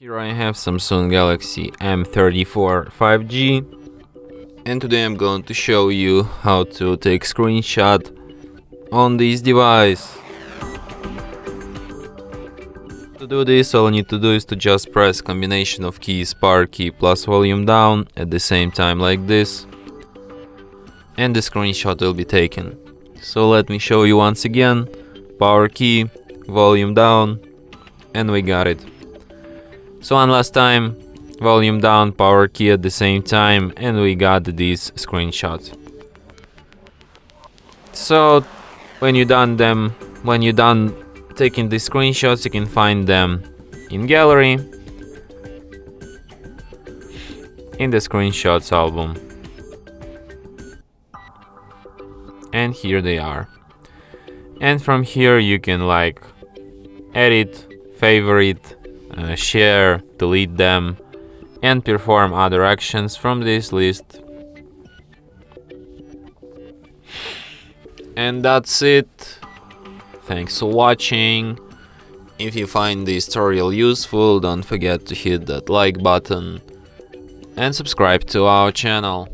Here I have Samsung Galaxy M34 5G, and today I'm going to show you how to take screenshot on this device. To do this, all you need to do is to just press combination of keys power key plus volume down at the same time like this, and the screenshot will be taken. So let me show you once again: power key, volume down, and we got it. So one last time, volume down, power key at the same time, and we got this screenshot. So when you're done taking the screenshots, you can find them in gallery, in the screenshots album, and here they are. And from here you can edit, favorite, share, delete them, and perform other actions from this list. And that's it. Thanks for watching. If you find this tutorial useful, don't forget to hit that like button and subscribe to our channel.